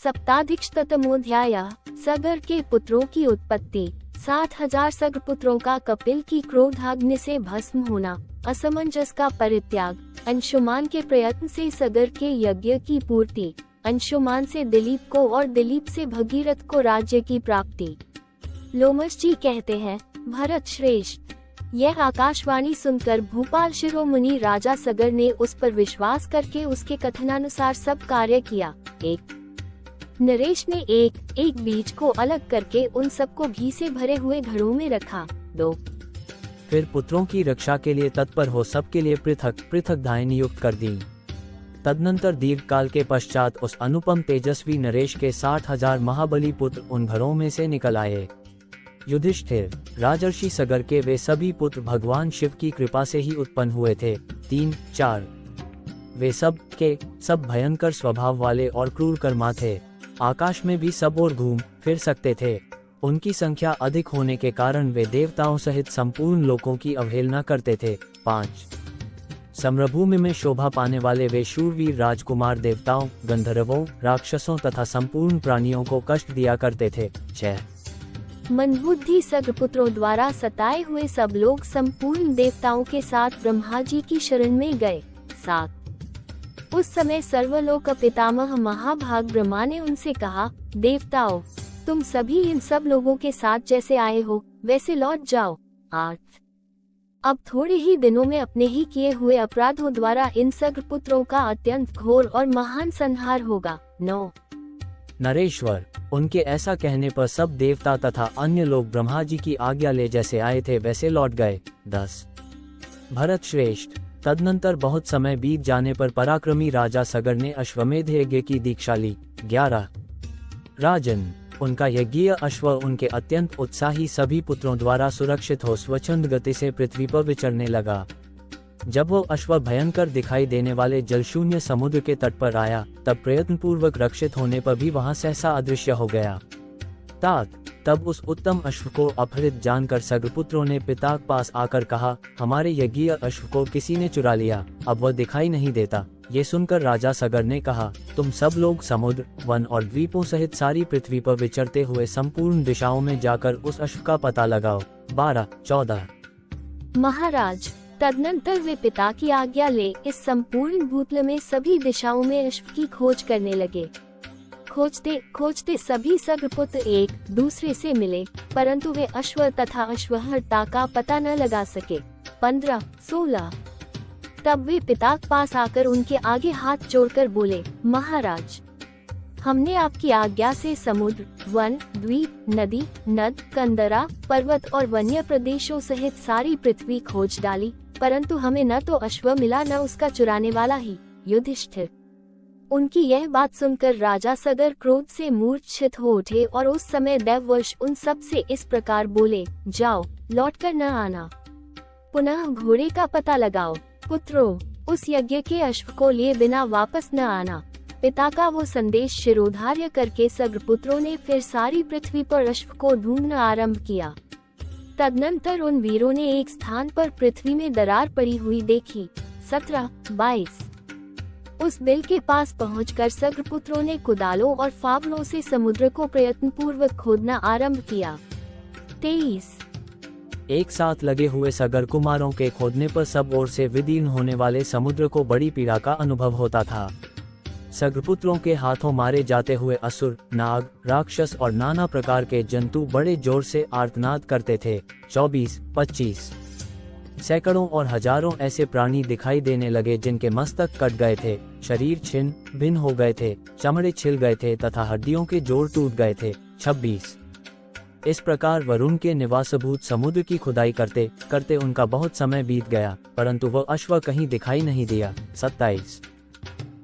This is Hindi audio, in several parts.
सप्ताधिकशतमोऽध्यायः। सगर के पुत्रों की उत्पत्ति। 60,000 सगर पुत्रों का कपिल की क्रोधाग्नि से भस्म होना, असमंजस का परित्याग, अंशुमान के प्रयत्न से सगर के यज्ञ की पूर्ति, अंशुमान से दिलीप को और दिलीप से भगीरथ को राज्य की प्राप्ति। लोमश जी कहते हैं, भरत श्रेष्ठ, यह आकाशवाणी सुनकर भूपाल शिरोमणि राजा सगर ने उस पर विश्वास करके उसके कथनानुसार सब कार्य किया। एक नरेश ने एक बीज को अलग करके उन सबको घी से भरे हुए घड़ों में रखा। 2 फिर पुत्रों की रक्षा के लिए तत्पर हो सबके लिए पृथक पृथक धाय नियुक्त कर दी। तदनंतर दीर्घ काल के पश्चात उस अनुपम तेजस्वी नरेश के 60,000 महाबली पुत्र उन घरों में से निकल आए। युधिष्ठिर, राजर्षि सगर के वे सभी पुत्र भगवान शिव की कृपा से ही उत्पन्न हुए थे। 3-4 वे सब के सब भयंकर स्वभाव वाले और क्रूर कर्मा थे। आकाश में भी सब ओर घूम फिर सकते थे। उनकी संख्या अधिक होने के कारण वे देवताओं सहित संपूर्ण लोकों की अवहेलना करते थे। 5 सम्रभूमि में शोभा पाने वाले वे शूरवीर राजकुमार देवताओं, गंधर्वों, राक्षसों तथा संपूर्ण प्राणियों को कष्ट दिया करते थे। 6 मंदबुद्धि सगर पुत्रों द्वारा सताए हुए सब लोग संपूर्ण देवताओं के साथ ब्रह्मा जी की शरण में गए। 7 उस समय सर्वलोक पितामह महाभाग ब्रह्मा ने उनसे कहा, देवताओं, तुम सभी इन सब लोगों के साथ जैसे आए हो वैसे लौट जाओ। 8 अब थोड़े ही दिनों में अपने ही किए हुए अपराधों द्वारा इन सगर पुत्रों का अत्यंत घोर और महान संहार होगा। 9 नरेश्वर, उनके ऐसा कहने पर सब देवता तथा अन्य लोग ब्रह्मा जी की आज्ञा ले जैसे आए थे वैसे लौट गए। 10 भरत श्रेष्ठ, तदनंतर बहुत समय बीत जाने पर पराक्रमी राजा सगर ने अश्वमेध यज्ञ की दीक्षा ली। 11 राजन, उनका यज्ञीय अश्व उनके अत्यंत उत्साही सभी पुत्रों द्वारा सुरक्षित हो स्वच्छंद गति से पृथ्वी पर विचरने लगा। जब वो अश्व भयंकर दिखाई देने वाले जलशून्य समुद्र के तट पर आया, तब प्रयत्नपूर्वक रक्षित होने पर भी वहां सहसा अदृश्य हो गया। तब उस उत्तम अश्व को अपहृत जानकर सगरपुत्रों ने पिता के पास आकर कहा, हमारे यज्ञीय अश्व को किसी ने चुरा लिया, अब वह दिखाई नहीं देता। ये सुनकर राजा सगर ने कहा, तुम सब लोग समुद्र, वन और द्वीपों सहित सारी पृथ्वी पर विचरते हुए संपूर्ण दिशाओं में जाकर उस अश्व का पता लगाओ। 12-14 महाराज, तदनंतर वे पिता की आज्ञा ले इस संपूर्ण भूतल में सभी दिशाओं में अश्व की खोज करने लगे। खोजते खोजते सभी सगरपुत्र एक दूसरे से मिले, परंतु वे अश्व तथा अश्वहर्ता का पता न लगा सके। 15-16 तब वे पिता के पास आकर उनके आगे हाथ जोड़कर बोले, महाराज, हमने आपकी आज्ञा से समुद्र, वन, द्वीप, नदी, नद, कंदरा, पर्वत और वन्य प्रदेशों सहित सारी पृथ्वी खोज डाली, परंतु हमें न तो अश्व मिला न उसका चुराने वाला ही। युधिष्ठिर, उनकी यह बात सुनकर राजा सगर क्रोध से मूर्छित हो उठे और उस समय दैववश उन सब से इस प्रकार बोले, जाओ, लौटकर न आना, पुनः घोड़े का पता लगाओ। पुत्रों, उस यज्ञ के अश्व को लिए बिना वापस न आना। पिता का वो संदेश शिरोधार्य करके सगरपुत्रों ने फिर सारी पृथ्वी पर अश्व को ढूंढना आरंभ किया। तदनंतर उन वीरों ने एक स्थान पर पृथ्वी में दरार पड़ी हुई देखी। 17-22 उस बिल के पास पहुंचकर सगरपुत्रों ने कुदालों और फावड़ों से समुद्र को प्रयत्नपूर्वक खोदना आरंभ किया। 23 एक साथ लगे हुए सगर कुमारों के खोदने पर सब ओर से विदीर्ण होने वाले समुद्र को बड़ी पीड़ा का अनुभव होता था। सगरपुत्रों के हाथों मारे जाते हुए असुर, नाग, राक्षस और नाना प्रकार के जंतु बड़े जोर से आर्तनाद करते थे। 24-25 सैकड़ों और हजारों ऐसे प्राणी दिखाई देने लगे जिनके मस्तक कट गए थे, शरीर छिन्न भिन्न हो गए थे, चमड़े छिल गए थे तथा हड्डियों के जोड़ टूट गए थे। 26 इस प्रकार वरुण के निवासभूत समुद्र की खुदाई करते करते उनका बहुत समय बीत गया, परंतु वह अश्व कहीं दिखाई नहीं दिया। 27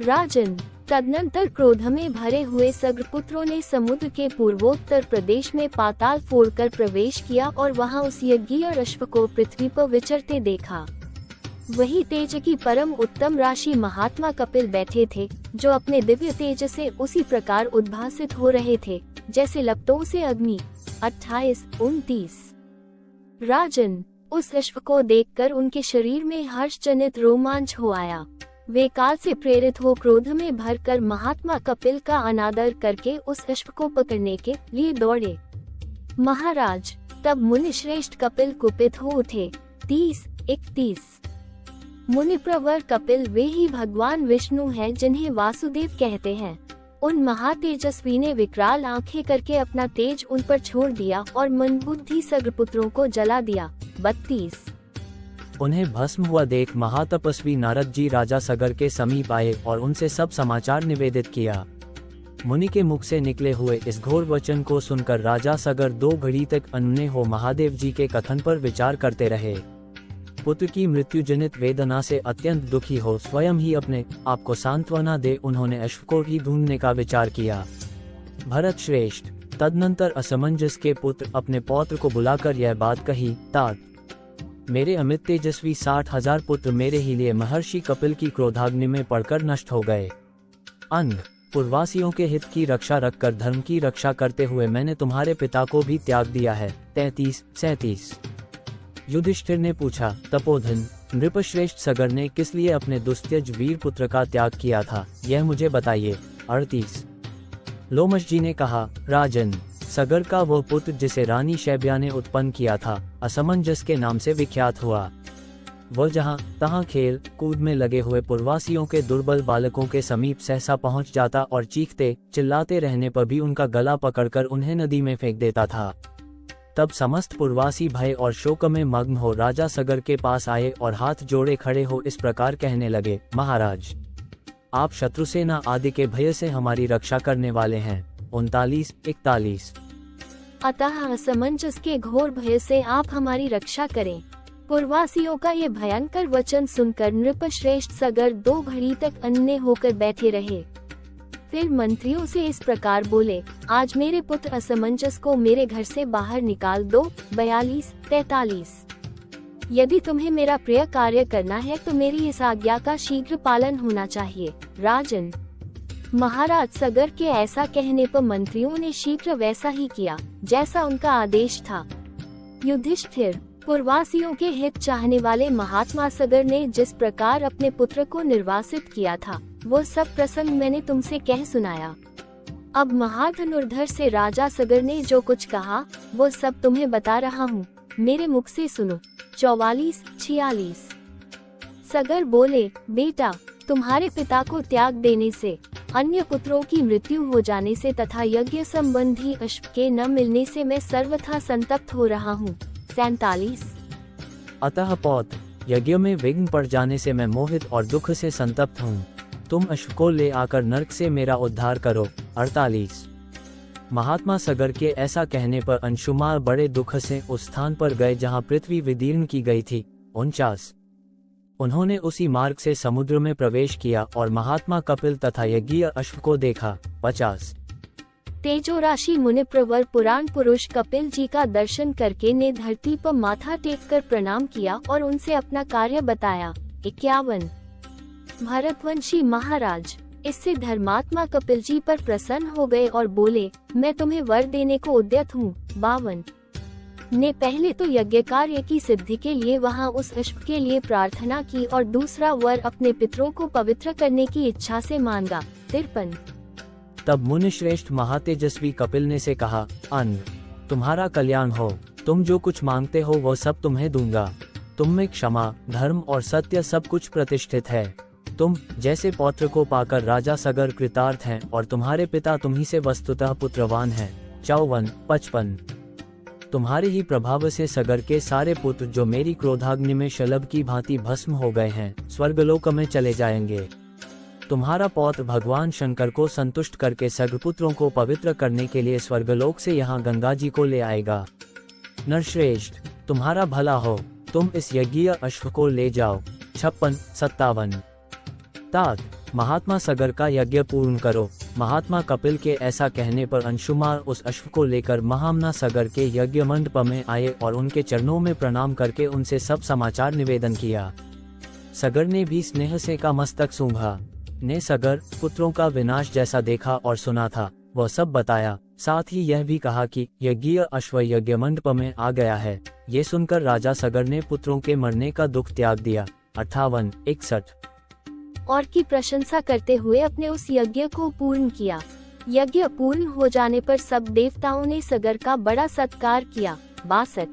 राजन, तदनंतर क्रोध में भरे हुए सगरपुत्रों ने समुद्र के पूर्वोत्तर प्रदेश में पाताल फोड़कर प्रवेश किया और वहां उस यज्ञीय अश्व को पृथ्वी पर विचरते देखा। वही तेज की परम उत्तम राशि महात्मा कपिल बैठे थे, जो अपने दिव्य तेज से उसी प्रकार उद्भासित हो रहे थे जैसे लपटों से अग्नि। 28-29 राजन, उस अश्व को देखकर उनके शरीर में हर्षजनित रोमांच हो आया। वे काल से प्रेरित हो क्रोध में भरकर महात्मा कपिल का अनादर करके उस अश्व को पकड़ने के लिए दौड़े। महाराज, तब मुनि श्रेष्ठ कपिल कुपित हो उठे। 30-31 मुनिप्रवर कपिल वे ही भगवान विष्णु हैं जिन्हें वासुदेव कहते हैं। उन महातेजस्वी ने विकराल आंखें करके अपना तेज उन पर छोड़ दिया और मंदबुद्धि सग्रपुत्रों को जला दिया। 32 उन्हें भस्म हुआ देख महातपस्वी नारद जी राजा सगर के समीप आए और उनसे सब समाचार निवेदित किया। मुनि के मुख से निकले हुए इस घोर वचन को सुनकर राजा सगर 2 घड़ी तक अन्य हो महादेव जी के कथन पर विचार करते रहे। पुत्र की मृत्यु जनित वेदना से अत्यंत दुखी हो स्वयं ही अपने आप को सांत्वना दे उन्होंने अश्व को ही ढूंढने का विचार किया। भरत श्रेष्ठ, तदनंतर असमंजस के पुत्र अपने पौत्र को बुलाकर यह बात कही, तात, मेरे अमित तेजस्वी 60,000 पुत्र मेरे ही लिए महर्षि कपिल की क्रोधाग्नि में पड़कर नष्ट हो गए। अंग पूर्ववासियों के हित की रक्षा रखकर धर्म की रक्षा करते हुए मैंने तुम्हारे पिता को भी त्याग दिया है। 33-37 युधिष्ठिर ने पूछा, तपोधन नृपश्रेष्ठ सगर ने किस लिए अपने दुस्त्यज वीर पुत्र का त्याग किया था, यह मुझे बताइए। 38 लोमश जी ने कहा, राजन, सगर का वह पुत्र जिसे रानी शैब्या ने उत्पन्न किया था असमंजस के नाम से विख्यात हुआ। वह जहाँ तहाँ खेल कूद में लगे हुए पूर्ववासियों के दुर्बल बालकों के समीप सहसा पहुँच जाता और चीखते चिल्लाते रहने पर भी उनका गला पकड़कर उन्हें नदी में फेंक देता था। तब समस्त पूर्ववासी भय और शोक में मग्न हो राजा सगर के पास आए और हाथ जोड़े खड़े हो इस प्रकार कहने लगे, महाराज, आप शत्रुसेना आदि के भय से हमारी रक्षा करने वाले हैं। 39-41 अतः असमंजस के घोर भय से आप हमारी रक्षा करें। पूर्ववासियों का ये भयंकर वचन सुनकर नृपश्रेष्ठ सगर 2 घड़ी तक अन्य होकर बैठे रहे। फिर मंत्रियों से इस प्रकार बोले, आज मेरे पुत्र असमंजस को मेरे घर से बाहर निकाल दो। 42-43 यदि तुम्हें मेरा प्रिय कार्य करना है तो मेरी इस आज्ञा का शीघ्र पालन होना चाहिए। राजन, महाराज सगर के ऐसा कहने पर मंत्रियों ने शीघ्र वैसा ही किया जैसा उनका आदेश था। युधिष्ठिर, पूर्ववासियों के हित चाहने वाले महात्मा सगर ने जिस प्रकार अपने पुत्र को निर्वासित किया था वो सब प्रसंग मैंने तुमसे कह सुनाया। अब महाधनुर्धर से राजा सगर ने जो कुछ कहा वो सब तुम्हें बता रहा हूँ, मेरे मुख से सुनो। 44-46 सगर बोले, बेटा, तुम्हारे पिता को त्याग देने से, अन्य पुत्रों की मृत्यु हो जाने से तथा यज्ञ संबंधी अश्व के न मिलने से मैं सर्वथा संतप्त हो रहा हूँ। 47 अतः पौत्र, यज्ञ में विघ्न पड़ जाने से मैं मोहित और दुख से संतप्त हूँ। तुम अश्व को ले आकर नरक से मेरा उद्धार करो। 48 महात्मा सगर के ऐसा कहने पर अंशुमान बड़े दुख से उस स्थान पर गए जहाँ पृथ्वी विदीर्ण की गई थी। 49 उन्होंने उसी मार्ग से समुद्र में प्रवेश किया और महात्मा कपिल तथा यज्ञीय अश्व को देखा। 50 तेजोराशि मुनिप्रवर पुराण पुरुष कपिल जी का दर्शन करके ने धरती पर माथा टेककर प्रणाम किया और उनसे अपना कार्य बताया। 51 भरतवंशी महाराज, इससे धर्मात्मा कपिल जी पर प्रसन्न हो गए और बोले, मैं तुम्हें वर देने को उद्यत हूँ। 52 ने पहले तो यज्ञ कार्य की सिद्धि के लिए वहाँ उस अश्व के लिए प्रार्थना की और दूसरा वर अपने पितरों को पवित्र करने की इच्छा से मांगा। 53 तब मुनिश्रेष्ठ महातेजस्वी कपिल ने से कहा, अन्न, तुम्हारा कल्याण हो, तुम जो कुछ मांगते हो वो सब तुम्हें दूंगा। तुम में क्षमा, धर्म और सत्य सब कुछ प्रतिष्ठित है। तुम जैसे पौत्र को पाकर राजा सगर कृतार्थ हैं और तुम्हारे पिता तुम्ही से वस्तुतः पुत्रवान हैं। 54-55 तुम्हारे ही प्रभाव से सगर के सारे पुत्र जो मेरी क्रोधाग्नि में शलभ की भांति भस्म हो गए हैं स्वर्गलोक में चले जाएंगे। तुम्हारा पौत्र भगवान शंकर को संतुष्ट करके सगपुत्रों को पवित्र करने के लिए स्वर्गलोक से यहाँ गंगा जी को ले आएगा। नरश्रेष्ठ, तुम्हारा भला हो, तुम इस यज्ञीय अश्व को ले जाओ। 56-57 तात, महात्मा सगर का यज्ञ पूर्ण करो। महात्मा कपिल के ऐसा कहने पर अंशुमान उस अश्व को लेकर महामना सगर के यज्ञ मंडप में आए और उनके चरणों में प्रणाम करके उनसे सब समाचार निवेदन किया। सगर ने भी स्नेह से का मस्तक सूंघा। ने सगर पुत्रों का विनाश जैसा देखा और सुना था वह सब बताया। साथ ही यह भी कहा कि यज्ञीय अश्व यज्ञ मंडप में आ गया है। ये सुनकर राजा सगर ने पुत्रों के मरने का दुख त्याग दिया। 58-61 और की प्रशंसा करते हुए अपने उस यज्ञ को पूर्ण किया। यज्ञ पूर्ण हो जाने पर सब देवताओं ने सगर का बड़ा सत्कार किया। 62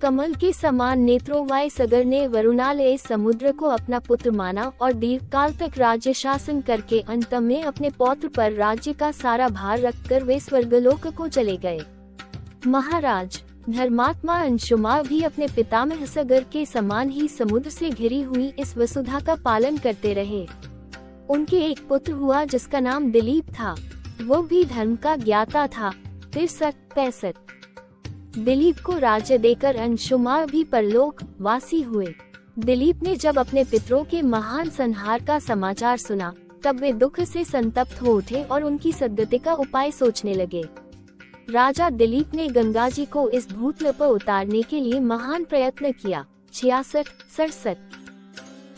कमल के समान नेत्रों वाले सगर ने वरुणालय समुद्र को अपना पुत्र माना और दीर्घकाल तक राज्य शासन करके अंत में अपने पौत्र पर राज्य का सारा भार रखकर वे स्वर्गलोक को चले गए। महाराज धर्मात्मा अंशुमा भी अपने पितामह सगर के समान ही समुद्र से घिरी हुई इस वसुधा का पालन करते रहे। उनके एक पुत्र हुआ जिसका नाम दिलीप था। वो भी धर्म का ज्ञाता था। 63 दिलीप को राज्य देकर अंशुमा भी परलोक वासी हुए। दिलीप ने जब अपने पितरों के महान संहार का समाचार सुना तब वे दुख से संतप्त हो उठे और उनकी सद्गति का उपाय सोचने लगे। राजा दिलीप ने गंगा जी को इस भूतल पर उतारने के लिए महान प्रयत्न किया। 66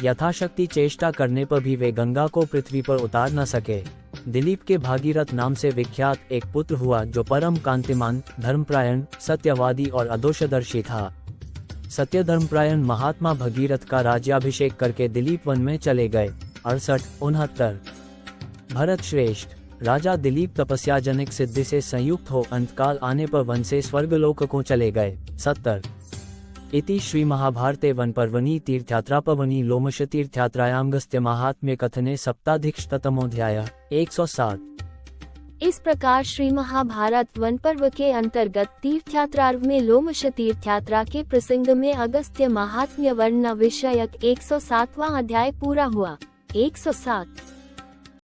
यथाशक्ति चेष्टा करने पर भी वे गंगा को पृथ्वी पर उतार न सके। दिलीप के भागीरथ नाम से विख्यात एक पुत्र हुआ जो परम कांतिमान, धर्मपरायण, सत्यवादी और अदोषदर्शी था। सत्य धर्मपरायण महात्मा भगीरथ का राज्याभिषेक करके दिलीप वन में चले गए। 68 भरत श्रेष्ठ राजा दिलीप तपस्याजनक सिद्धि से संयुक्त हो अंतकाल आने पर वन से स्वर्गलोक को चले गए। 70 इति श्री महाभारते वन पर्वणि तीर्थयात्रापवनि लोमश तीर्थयात्रायामगस्त्य महात्म्य कथने सप्ताधिकशतमोऽध्यायः। 107 इस प्रकार श्री महाभारत वन पर्व के अंतर्गत तीर्थयात्रार्व में लोमश तीर्थयात्रा के प्रसंग में अगस्त्य महात्म्य वर्णन विषयक 107वां अध्याय पूरा हुआ। 107